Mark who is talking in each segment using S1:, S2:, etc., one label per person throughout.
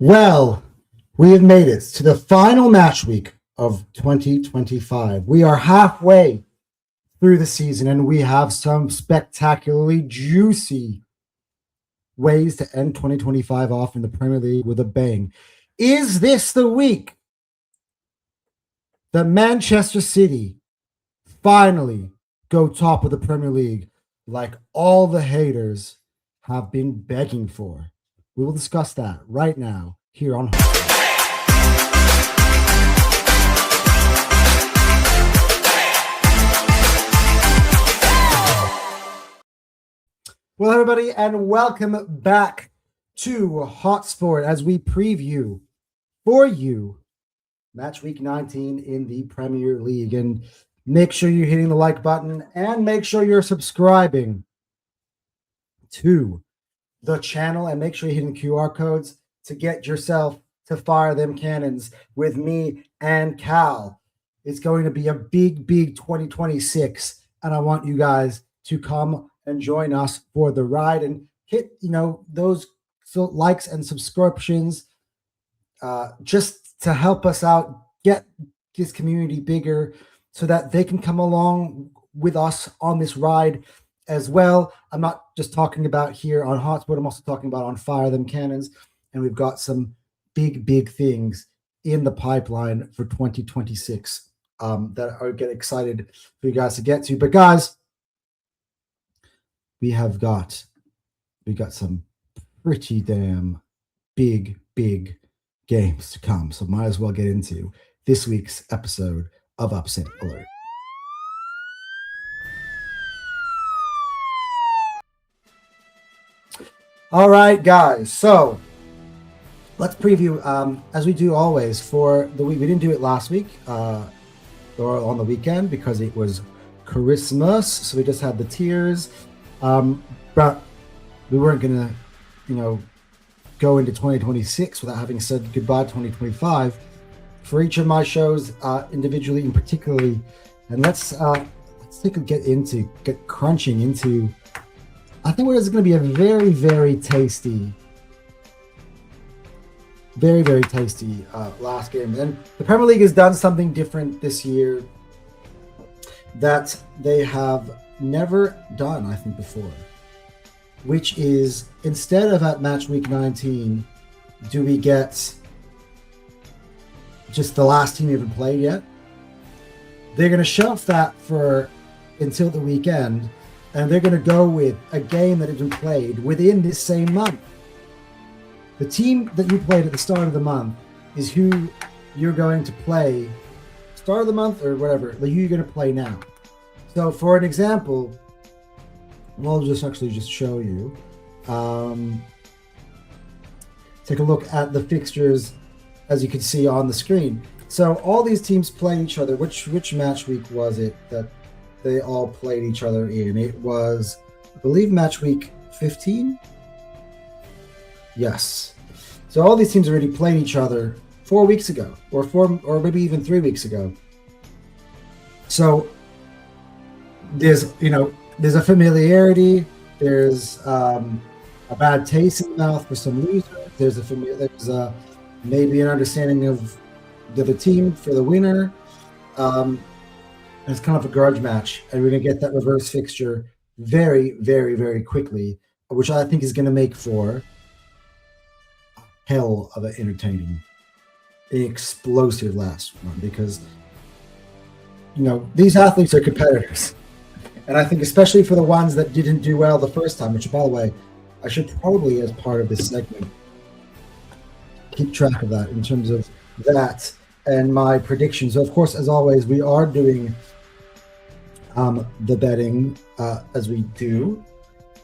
S1: Well, we have made it to the final match week of 2025. We are halfway through the season and we have some spectacularly juicy ways to end 2025 off in the Premier League with a bang. Is this the week that Manchester City finally go top of the Premier League like all the haters have been begging for? We will discuss that right now here on Well, everybody, and welcome back to Hotsport as we preview for you match week 19 in the Premier League. And make sure you're hitting the like button and make sure you're subscribing to the channel and make sure you're hitting QR codes to get yourself to fire them cannons with me and Cal. It's going to be a big 2026, and I want you guys to come and join us for the ride and hit those likes and subscriptions just to help us out, get this community bigger so that they can come along with us on this ride as well. I'm not just talking about here on Hotspot, I'm also talking about on Fire Them Cannons, and we've got some big things in the pipeline for 2026 that I get excited for you guys to get to. But guys, we got some pretty damn big games to come. So might as well get into this week's episode of Upset Alert. All right, guys. So let's preview, as we do always, for the week. We didn't do it last week or on the weekend because it was Christmas. So we just had the tiers. But we weren't going to, go into 2026 without having said goodbye to 2025 for each of my shows individually and particularly. And let's get crunching into, I think what is going to be a very tasty last game. And the Premier League has done something different this year that they have never done, I think, before, which is instead of at match week 19, do we get just the last team you haven't played yet? They're going to shelf that until the weekend, and they're going to go with a game that has been played within this same month. The team that you played at the start of the month is who you're going to play start of the month or whatever, who you're going to play now. So for an example, I'll just show you. Take a look at the fixtures as you can see on the screen. So all these teams play each other. Which match week was it that they all played each other in? It was, I believe, match week 15. Yes. So all these teams already played each other 4 weeks ago, or maybe even 3 weeks ago. So there's a familiarity. There's a bad taste in the mouth for some losers. There's maybe an understanding of the other team for the winner. And it's kind of a grudge match, and we're gonna get that reverse fixture very quickly, which I think is gonna make for hell of an entertaining, explosive last one, because these athletes are competitors. And I think especially for the ones that didn't do well the first time, which, by the way, I should probably, as part of this segment, keep track of that in terms of that and my predictions. So, of course, as always, we are doing the betting as we do.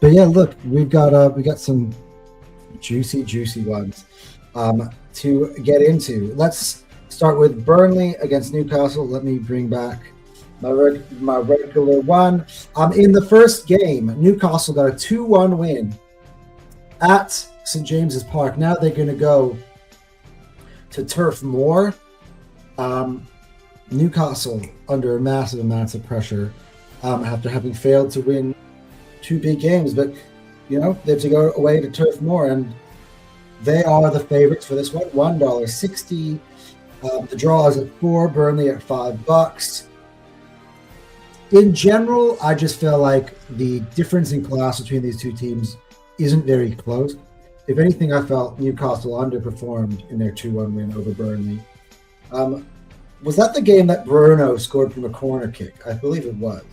S1: But yeah, look, we got some juicy ones to get into. Let's start with Burnley against Newcastle. Let me bring back my regular one. In the first game, Newcastle got a 2-1 win at St. James's Park. Now they're going to go to Turf Moor. Newcastle under massive amounts of pressure after having failed to win 2 big games, but they have to go away to Turf Moor, and They are the favorites for this one, $1.60. The draw is at 4, Burnley at $5. In general, I just feel like the difference in class between these two teams isn't very close. If anything, I felt Newcastle underperformed in their 2-1 win over Burnley. Was that the game that Bruno scored from a corner kick? I believe it was.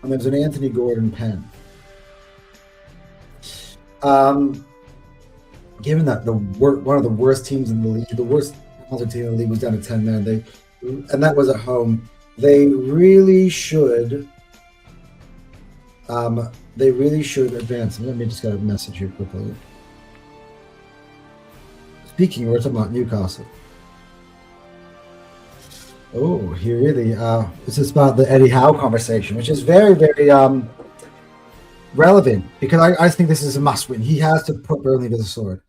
S1: And there was an Anthony Gordon pen. Given that one of the worst teams in the league, the worst other team in the league was down to 10 men, and that was at home. They really should. Advance. Let me just get a message here quickly. Speaking, we're talking about Newcastle. Oh, here really. This is about the Eddie Howe conversation, which is very, very relevant because I think this is a must-win. He has to put Burnley to the sword.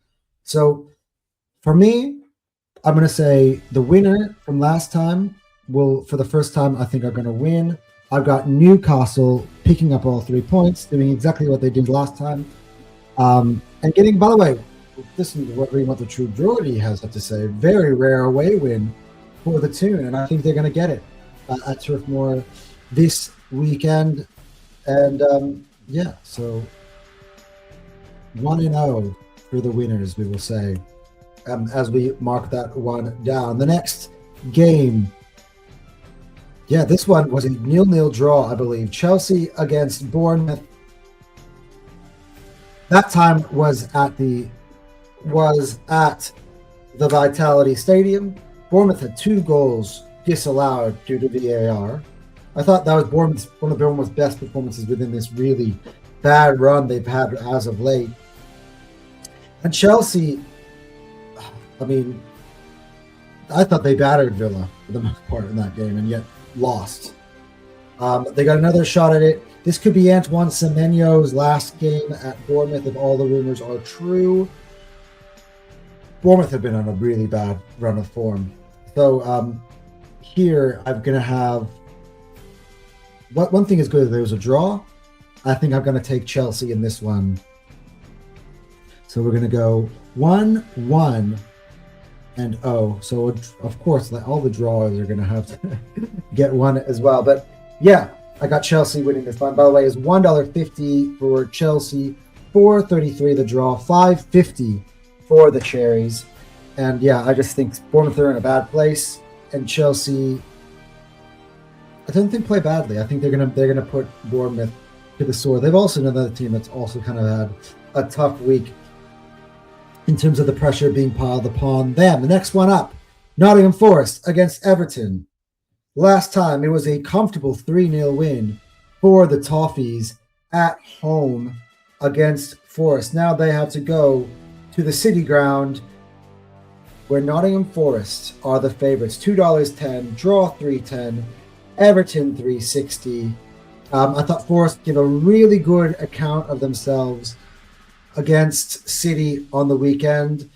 S1: So, for me, I'm going to say the winner from last time will, for the first time, I think are going to win. I've got Newcastle picking up all 3 points, doing exactly what they did last time, and getting. By the way, listen to what the True Geordie has to say. Very rare away win for the Toon, and I think they're going to get it at Turf Moor this weekend. And so 1-0 for the winners, we will say, as we mark that one down. The next game. Yeah, this one was a 0-0 draw, I believe. Chelsea against Bournemouth. That time was at the Vitality Stadium. Bournemouth had 2 goals disallowed due to VAR. I thought that was one of Bournemouth's best performances within this really bad run they've had as of late. And Chelsea, I mean, I thought they battered Villa for the most part in that game, and yet lost. They got another shot at it. This could be Antoine Semenyo's last game at Bournemouth if all the rumors are true. Bournemouth have been on a really bad run of form. So here I'm going to have... One thing is good. There was a draw. I think I'm going to take Chelsea in this one. So we're going to go 1-1 and 0. So of course, all the drawers are going to have to get one as well. But yeah, I got Chelsea winning this one. By the way, it's $1.50 for Chelsea, $4.33 the draw, $5.50 for the Cherries. And yeah, I just think Bournemouth are in a bad place, and Chelsea, I don't think play badly. I think they're gonna put Bournemouth to the sword. They've also another team that's also kind of had a tough week in terms of the pressure being piled upon them. The next one up, Nottingham Forest against Everton. Last time, it was a comfortable 3-0 win for the Toffees at home against Forest. Now they have to go to the City Ground, where Nottingham Forest are the favorites. $2.10, draw $3.10, Everton $3.60. I thought Forest gave a really good account of themselves against City on the weekend.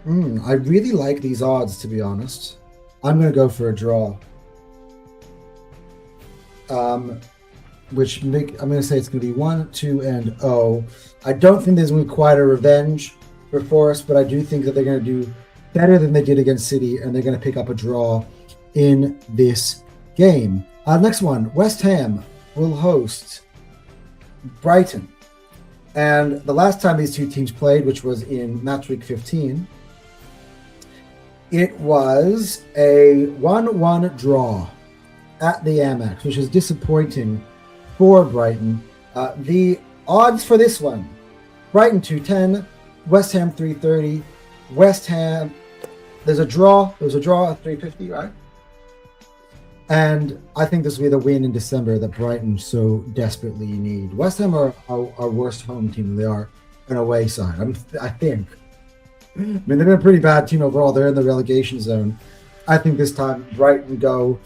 S1: I really like these odds, to be honest. I'm going to go for a draw. I'm going to say it's going to be 1, 2, and 0. I don't think there's going to be quite a revenge for Forest, but I do think that they're going to do better than they did against City, and they're going to pick up a draw in this game. Next one, West Ham will host Brighton. And the last time these two teams played, which was in match week 15, it was a 1-1 draw at the Amex, which is disappointing for Brighton. The odds for this one, Brighton 210, West Ham 330. West Ham, there's a draw. There was a draw at 350, right? And I think this will be the win in December that Brighton so desperately need. West Ham are our worst home team than they are an away side, I think. I mean, they've been a pretty bad team overall. They're in the relegation zone. I think this time Brighton go.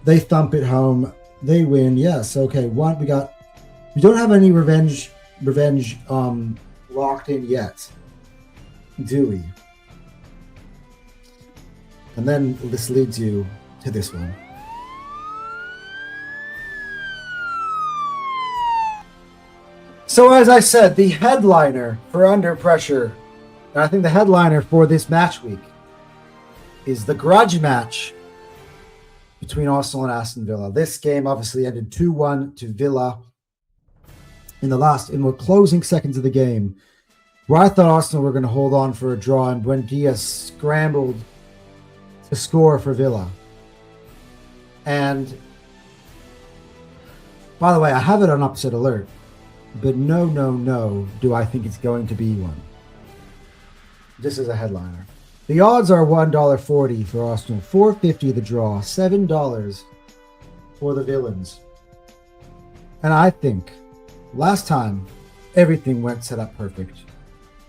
S1: They thump it home. They win. Yes. Okay. We don't have any revenge locked in yet, do we? And then this leads you to this one. So as I said, the headliner for Under Pressure, and I think the headliner for this match week, is the grudge match between Arsenal and Aston Villa. This game obviously ended 2-1 to Villa in the closing seconds of the game, where I thought Arsenal were going to hold on for a draw, and Buendia scrambled to score for Villa. And by the way, I have it on upset alert, but no, do I think it's going to be one. This is a headliner. The odds are $1.40 for Arsenal, $4.50 the draw, $7 for the Villains. And I think last time everything went set up perfect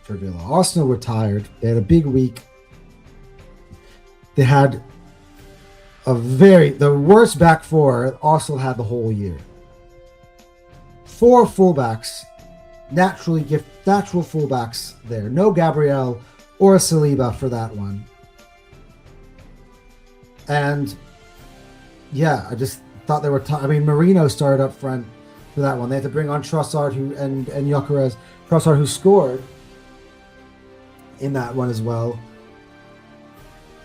S1: for Villa. Arsenal were tired. They had a big week. They had the worst back four Arsenal had the whole year. 4 fullbacks, natural fullbacks there. No Gabriel or Saliba for that one. And yeah, I just thought they were Marino started up front for that one. They had to bring on Trossard and Gyökeres. Trossard, who scored in that one as well.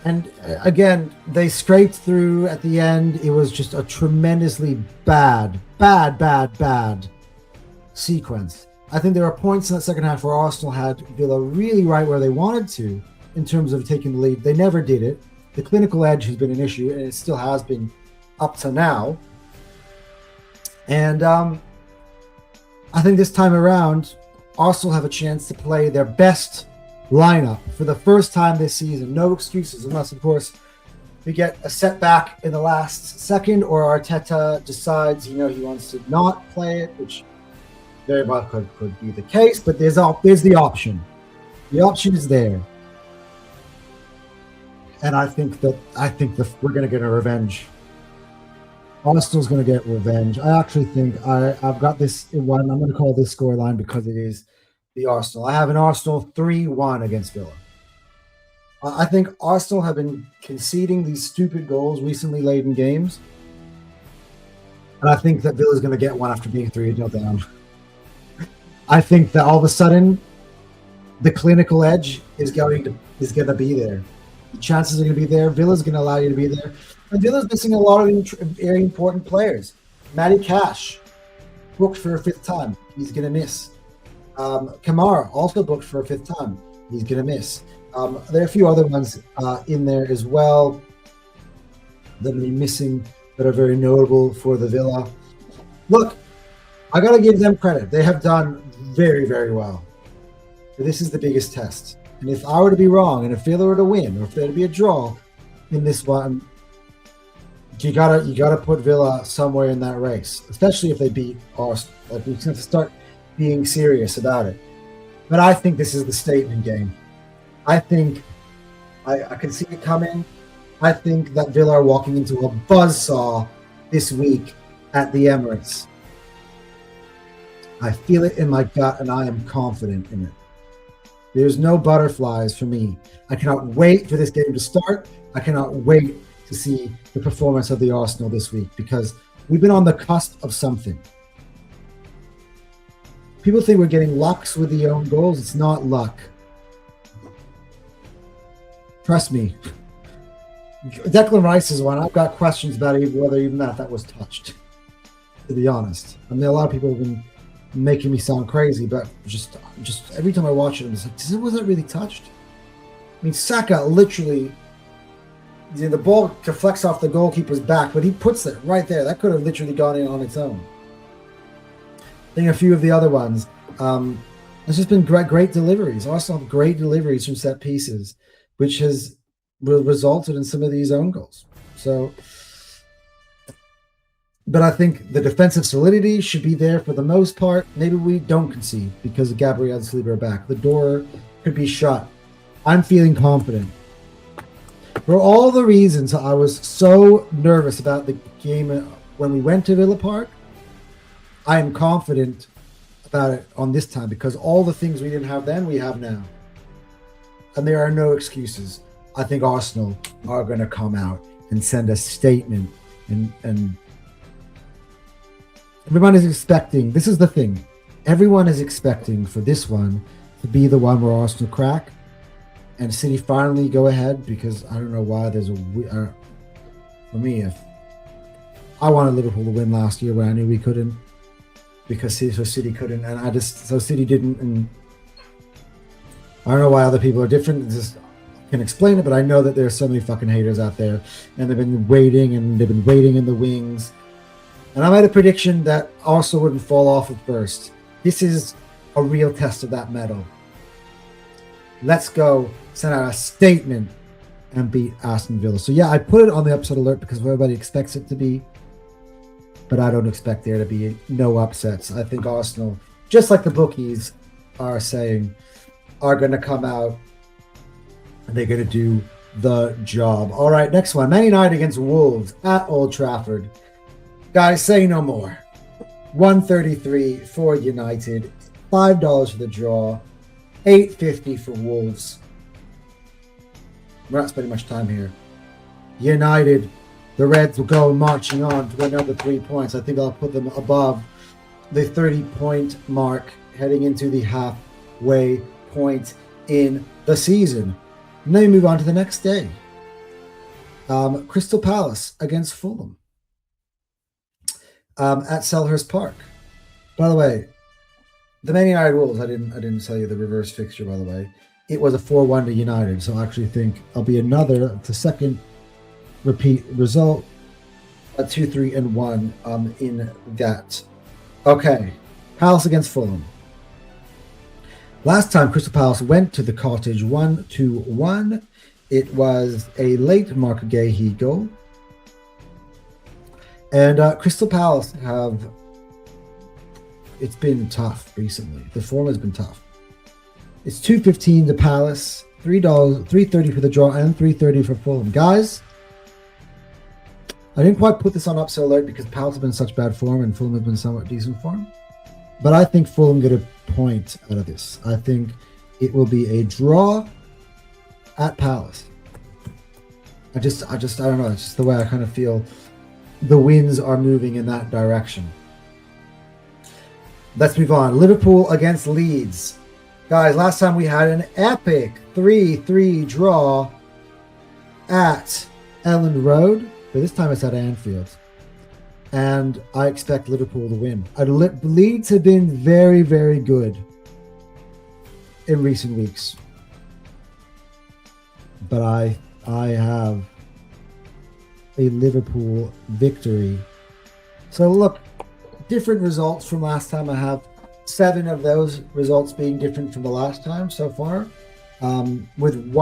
S1: And again, they scraped through at the end. It was just a tremendously bad sequence. I think there are points in that second half where Arsenal had Villa really right where they wanted to in terms of taking the lead. They never did it. The clinical edge has been an issue, and it still has been up to now. And I think this time around, Arsenal have a chance to play their best lineup for the first time this season. No excuses, unless, of course, we get a setback in the last second or Arteta decides, he wants to not play it, which very well could be the case, but there's the option. The option is there. And I think that we're going to get a revenge. Arsenal's going to get revenge. I actually think I've got this in one. I'm going to call this scoreline because it is the Arsenal. I have an Arsenal 3-1 against Villa. I think Arsenal have been conceding these stupid goals recently late in games. And I think that Villa's going to get one after being 3-0 down. I think that all of a sudden the clinical edge is going to be there. The chances are going to be there. Villa's going to allow you to be there. And Villa's missing a lot of very important players. Matty Cash, booked for a 5th time. He's going to miss. Kamara, also booked for a 5th time. He's going to miss. There are a few other ones in there as well that will be missing that are very notable for the Villa. Look, I got to give them credit. They have done very, very well. This is the biggest test. And if I were to be wrong, and if Villa were to win, or if there to be a draw in this one, you gotta put Villa somewhere in that race, especially if they beat Arsenal. Like, we have to start being serious about it. But I think this is the statement game. I think I can see it coming. I think that Villa are walking into a buzzsaw this week at the Emirates. I feel it in my gut, and I am confident in it. There's no butterflies for me. I cannot wait for this game to start. I cannot wait to see the performance of the Arsenal this week, because we've been on the cusp of something. People think we're getting lucks with the own goals. It's not luck. Trust me. Declan Rice is one. I've got questions about whether even that was touched, to be honest. I mean, a lot of people have been making me sound crazy, but just every time I watch it, I'm just like, was that really touched? I mean, Saka literally, the ball deflects off the goalkeeper's back, but he puts it right there. That could have literally gone in on its own. I think a few of the other ones, it's just been great deliveries. Arsenal have great deliveries from set pieces, which has resulted in some of these own goals. So, but I think the defensive solidity should be there for the most part. Maybe we don't concede because Gabriel and Saliba are back. The door could be shut. I'm feeling confident. For all the reasons I was so nervous about the game when we went to Villa Park, I am confident about it on this time, because all the things we didn't have then, we have now. And there are no excuses. I think Arsenal are going to come out and send a statement, and everyone is expecting, this is the thing, everyone is expecting for this one to be the one where Arsenal crack and City finally go ahead, because I don't know why there's for me, if I wanted Liverpool to win last year when I knew we couldn't, because City couldn't, and City didn't, and I don't know why other people are different. It's just can explain it, but I know that there's so many fucking haters out there, and they've been waiting in the wings. And I made a prediction that Arsenal wouldn't fall off at first. This is a real test of that medal. Let's go send out a statement and beat Aston Villa. So yeah, I put it on the upset alert because everybody expects it to be, but I don't expect there to be no upsets. I think Arsenal, just like the bookies are saying, are going to come out and they're going to do the job. All right, next one. Man United against Wolves at Old Trafford. Guys, say no more. 133 for United, $5 for the draw, $8.50 for Wolves. We're not spending much time here. United, the Reds will go marching on to another 3 points. I think I'll put them above the 30-point mark heading into the halfway point in the season. And then we move on to the next day. Crystal Palace against Fulham at Selhurst Park. By the way, the Man United Wolves, I didn't tell you the reverse fixture, by the way. It was a 4-1 to United, so I actually think I'll be the second repeat result, a 2-3-1 in that. Okay, Palace against Fulham. Last time Crystal Palace went to the Cottage 1-1. It was a late Mark Gahey goal. And Crystal Palace it's been tough recently. The form has been tough. It's $2.15 to Palace, $3.30 for the draw, and $3.30 for Fulham. Guys, I didn't quite put this on upset alert because Palace have been in such bad form and Fulham have been somewhat decent form. But I think Fulham get a point out of this. I think it will be a draw at Palace. I don't know. It's just the way I kind of feel the winds are moving in that direction. Let's move on. Liverpool against Leeds. Guys, last time we had an epic 3-3 draw at Elland Road, but this time it's at Anfield. And I expect Liverpool to win. Leeds have been very, very good in recent weeks. But I have a Liverpool victory. So look, different results from last time. I have 7 of those results being different from the last time so far. With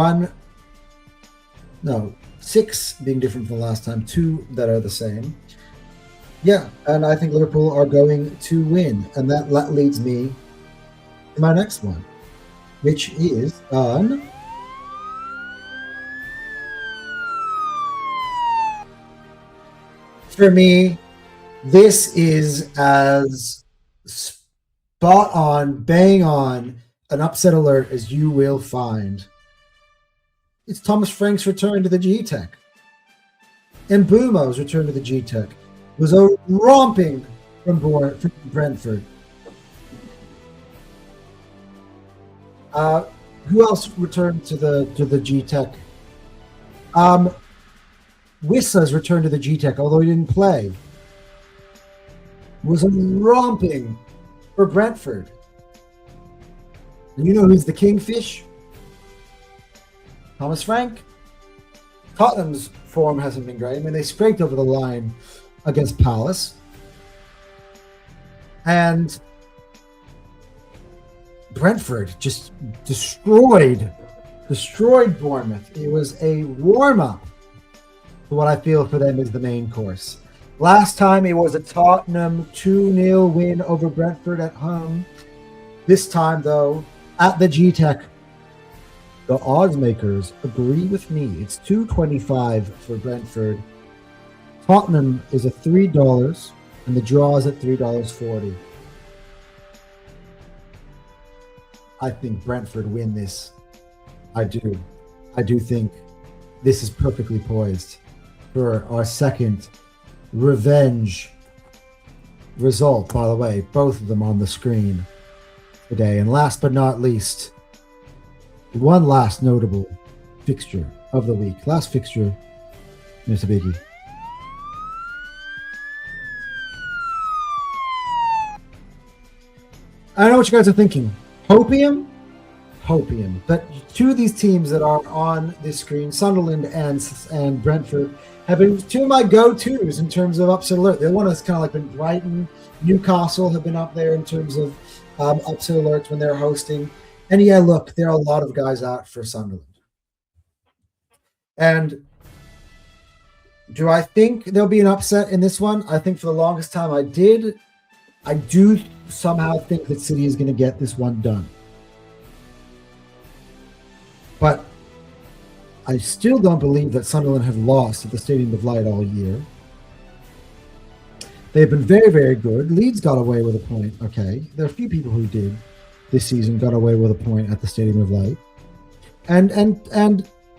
S1: 6 being different from the last time, 2 that are the same. Yeah, and I think Liverpool are going to win. And that leads me to my next one, which is on... For me, this is as spot on, bang on, an upset alert as you will find. It's Thomas Frank's return to the G-Tech. And Mbumo's return to the G-Tech was a romping from Brentford. Who else returned to the G-Tech? Wissa's return to the G-Tech, although he didn't play, was a romping for Brentford. And you know who's the kingfish? Thomas Frank. Tottenham's form hasn't been great. I mean, they scraped over the line against Palace. And Brentford just destroyed Bournemouth. It was a warm-up to what I feel for them is the main course. Last time it was a Tottenham 2-0 win over Brentford at home. This time, though, at the G-Tech, the odds makers agree with me. It's $2.25 for Brentford. Tottenham is at $3, and the draw is at $3.40. I think Brentford win this. I do. I do think this is perfectly poised for our second revenge result. By the way, both of them on the screen. today. And last but not least, one last notable fixture of the week. Last fixture, Mr. Biggie. I know what you guys are thinking. Hopium? Hopium. But two of these teams that are on this screen, Sunderland and Brentford, have been two of my go-tos in terms of upset alert. The one that's kind of like been Brighton, Newcastle have been up there in terms of upset alerts when they're hosting. And yeah, look, there are a lot of guys out for Sunderland. And do I think there'll be an upset in this one? I think for the longest time I did. I do somehow think that City is going to get this one done. But I still don't believe that Sunderland have lost at the Stadium of Light all year. They've been very, very good. Leeds got away with a point. Okay. There are a few people who did this season got away with a point at the Stadium of Light. And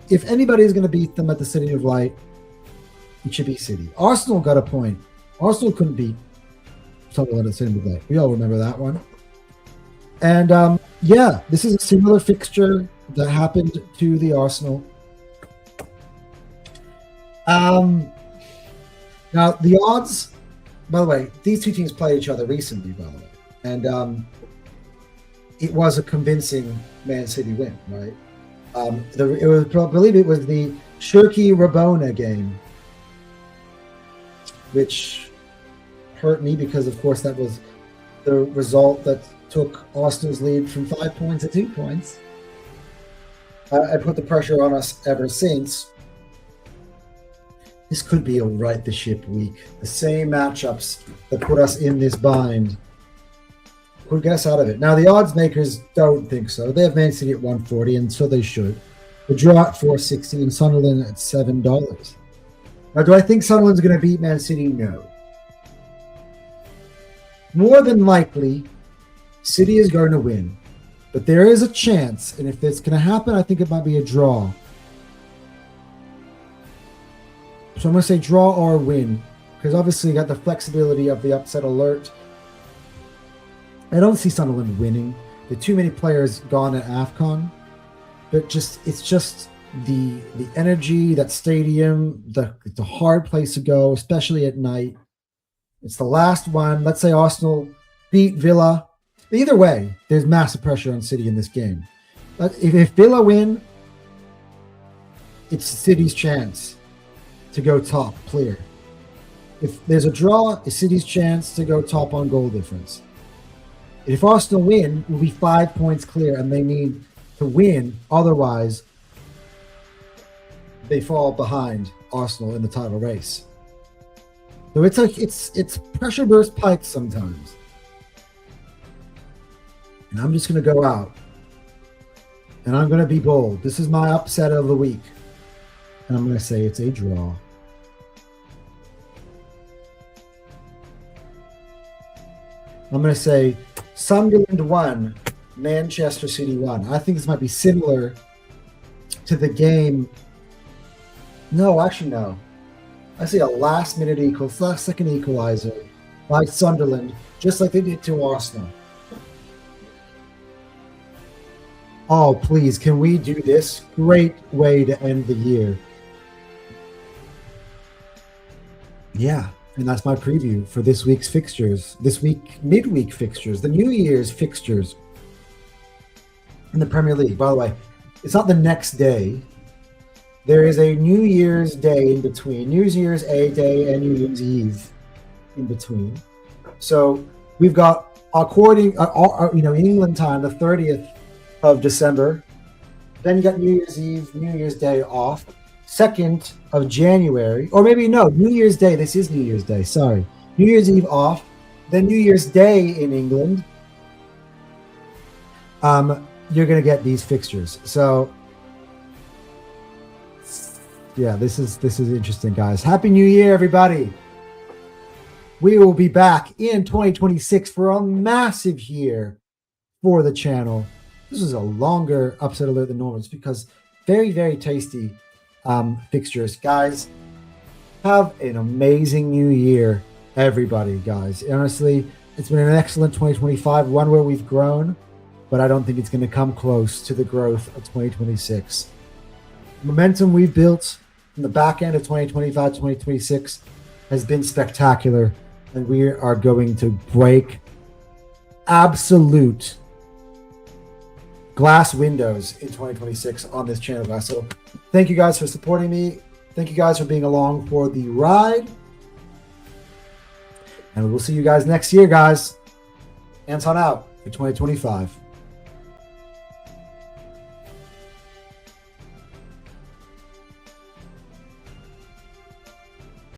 S1: if anybody is going to beat them at the Stadium of Light, it should be City. Arsenal got a point. Arsenal couldn't beat Sunderland at the Stadium of Light. We all remember that one. And yeah, this is a similar fixture that happened to the Arsenal. Now, the odds, by the way, these two teams played each other recently, by the way. And it was a convincing Man City win, right? I believe it was the Shirky Rabona game, which hurt me because, of course, that was the result that took Arsenal's lead from 5 points to 2 points. I put the pressure on us ever since. This could be a right the ship week. The same matchups that put us in this bind could get us out of it. Now, the odds makers don't think so. They have Man City at 140, and so they should. The draw at 460 and Sunderland at $7. Now, do I think Sunderland's going to beat Man City? No. More than likely, City is going to win. But there is a chance, and if it's going to happen, I think it might be a draw. So I'm going to say draw or win, because obviously you got the flexibility of the upset alert. I don't see Sunderland winning. There are too many players gone at AFCON. But it's just the energy, that stadium, it's a hard place to go, especially at night. It's the last one. Let's say Arsenal beat Villa. Either way, there's massive pressure on City in this game. But if Villa win, it's City's chance to go top, clear. If there's a draw, it's City's chance to go top on goal difference. If Arsenal win, we'll be 5 points clear, and they need to win. Otherwise, they fall behind Arsenal in the title race. So it's pressure burst pipes sometimes. And I'm just going to go out. And I'm going to be bold. This is my upset of the week. And I'm going to say it's a draw. I'm going to say Sunderland 1, Manchester City 1. I think this might be similar to the game. No, actually, no. I see a last second equalizer by Sunderland, just like they did to Arsenal. Oh, please, can we do this? Great way to end the year. Yeah, and that's my preview for this week's fixtures. This week, midweek fixtures, the New Year's fixtures in the Premier League. By the way, it's not the next day. There is a New Year's Day in between. New Year's A Day and New Year's Eve in between. So we've got, according, in England time, the 30th of December. Then you got New Year's Eve, New Year's Day off. 2nd of January, or maybe no, New Year's Day. This is New Year's Day. Sorry. New Year's Eve off. Then New Year's Day in England. You're going to get these fixtures. So yeah, this is interesting, guys. Happy New Year, everybody. We will be back in 2026 for a massive year for the channel. This is a longer upset alert than normal. It's because very, very tasty fixtures. Guys, have an amazing new year, everybody, guys. Honestly, it's been an excellent 2025, one where we've grown. but I don't think it's going to come close to the growth of 2026. Momentum we've built from the back end of 2025, 2026 has been spectacular, and we are going to break absolute glass windows in 2026 on this channel, guys. So thank you guys for supporting me. Thank you guys for being along for the ride. And we will see you guys next year, guys. Anton out for 2025.